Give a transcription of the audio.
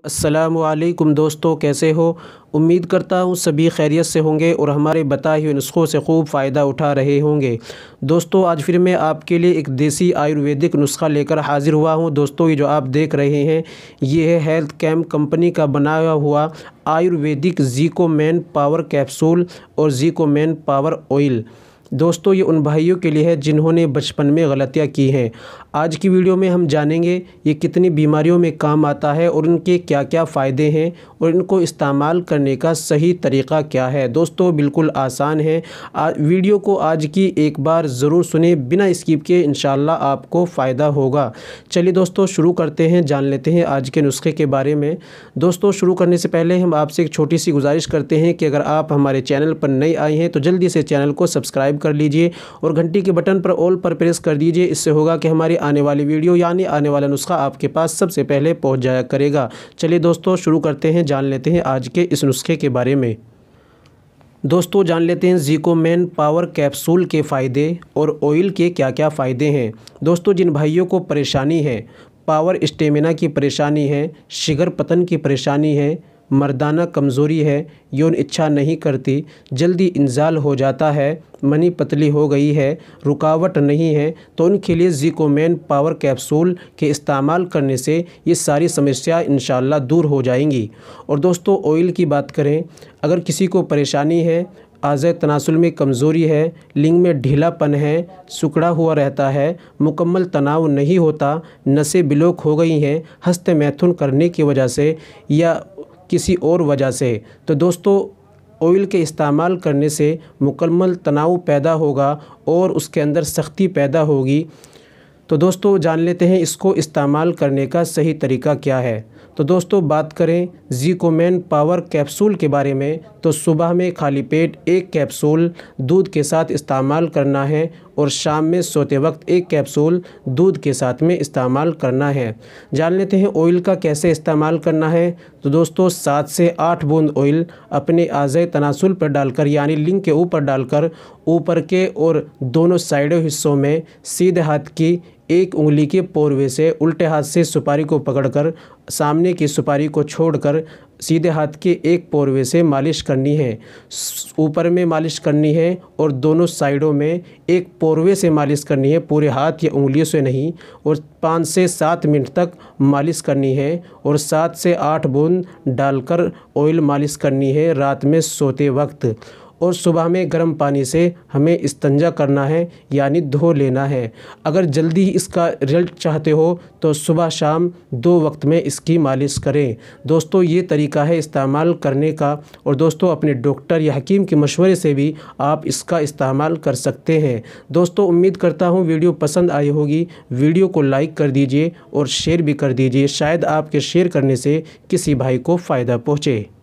अस्सलामुअलैकुम दोस्तों, कैसे हो। उम्मीद करता हूँ सभी खैरियत से होंगे और हमारे बताए हुए नुस्ख़ों से खूब फ़ायदा उठा रहे होंगे। दोस्तों, आज फिर मैं आपके लिए एक देसी आयुर्वेदिक नुस्ख़ा लेकर हाज़िर हुआ हूँ। दोस्तों, ये जो आप देख रहे हैं ये है हेल्थ कैम्प कंपनी का बनाया हुआ आयुर्वेदिक ज़िकोमेन पावर कैप्सूल और ज़िकोमेन पावर ऑयल। दोस्तों, ये उन भाइयों के लिए है जिन्होंने बचपन में गलतियाँ की हैं। आज की वीडियो में हम जानेंगे ये कितनी बीमारियों में काम आता है और इनके क्या क्या फ़ायदे हैं और इनको इस्तेमाल करने का सही तरीक़ा क्या है। दोस्तों, बिल्कुल आसान है। वीडियो को आज की एक बार ज़रूर सुने बिना स्किप किए, इंशाल्लाह आपको फ़ायदा होगा। चलिए दोस्तों, शुरू करते हैं, जान लेते हैं आज के नुस्खे के बारे में। दोस्तों, शुरू करने से पहले हम आपसे एक छोटी सी गुजारिश करते हैं कि अगर आप हमारे चैनल पर नए आए हैं तो जल्दी से चैनल को सब्सक्राइब कर लीजिए और घंटी के बटन पर ऑल पर प्रेस कर दीजिए। इससे होगा कि हमारी आने वाली वीडियो यानी आने वाला नुस्खा आपके पास सबसे पहले पहुंच जाया करेगा। चलिए दोस्तों, शुरू करते हैं, जान लेते हैं आज के इस नुस्खे के बारे में। दोस्तों, जान लेते हैं ज़िकोमेन पावर कैप्सूल के फ़ायदे और ऑयल के क्या क्या फ़ायदे हैं। दोस्तों, जिन भाइयों को परेशानी है, पावर स्टेमिना की परेशानी है, शिगर पतन की परेशानी है, मर्दाना कमज़ोरी है, यौन इच्छा नहीं करती, जल्दी इंजाल हो जाता है, मनी पतली हो गई है, रुकावट नहीं है, तो उनके लिए ज़िकोमेन पावर कैप्सूल के इस्तेमाल करने से ये सारी समस्या इंशाल्लाह दूर हो जाएंगी। और दोस्तों, ऑयल की बात करें, अगर किसी को परेशानी है, आज़े तनासुल में कमज़ोरी है, लिंग में ढीलापन है, सिकुड़ा हुआ रहता है, मुकम्मल तनाव नहीं होता, नसें ब्लॉक हो गई हैं हस्त मैथुन करने की वजह से या किसी और वजह से, तो दोस्तों ऑयल के इस्तेमाल करने से मुकम्मल तनाव पैदा होगा और उसके अंदर सख्ती पैदा होगी। तो दोस्तों, जान लेते हैं इसको इस्तेमाल करने का सही तरीका क्या है। तो दोस्तों, बात करें ज़िकोमेन पावर कैप्सूल के बारे में, तो सुबह में खाली पेट एक कैप्सूल दूध के साथ इस्तेमाल करना है और शाम में सोते वक्त एक कैप्सूल दूध के साथ में इस्तेमाल करना है। जान लेते हैं ऑयल का कैसे इस्तेमाल करना है। तो दोस्तों, 7 से 8 बूंद ऑयल अपने आज़े तनासुल पर डालकर यानी लिंग के ऊपर डालकर ऊपर के और दोनों साइडों हिस्सों में सीधे हाथ की एक उंगली के पोरवे से उल्टे हाथ से सुपारी को पकड़कर सामने की सुपारी को छोड़कर सीधे हाथ के एक पोरवे से मालिश करनी है। ऊपर में मालिश करनी है और दोनों साइडों में एक पोरवे से मालिश करनी है, पूरे हाथ या उंगलियों से नहीं। और 5 से 7 मिनट तक मालिश करनी है और 7 से 8 बूंद डालकर ऑयल मालिश करनी है रात में सोते वक्त। और सुबह में गर्म पानी से हमें इस्तंजा करना है यानी धो लेना है। अगर जल्दी इसका रिजल्ट चाहते हो तो सुबह शाम 2 वक्त में इसकी मालिश करें। दोस्तों, ये तरीका है इस्तेमाल करने का। और दोस्तों, अपने डॉक्टर या हकीम के मशवरे से भी आप इसका इस्तेमाल कर सकते हैं। दोस्तों, उम्मीद करता हूँ वीडियो पसंद आई होगी। वीडियो को लाइक कर दीजिए और शेयर भी कर दीजिए, शायद आपके शेयर करने से किसी भाई को फ़ायदा पहुँचे।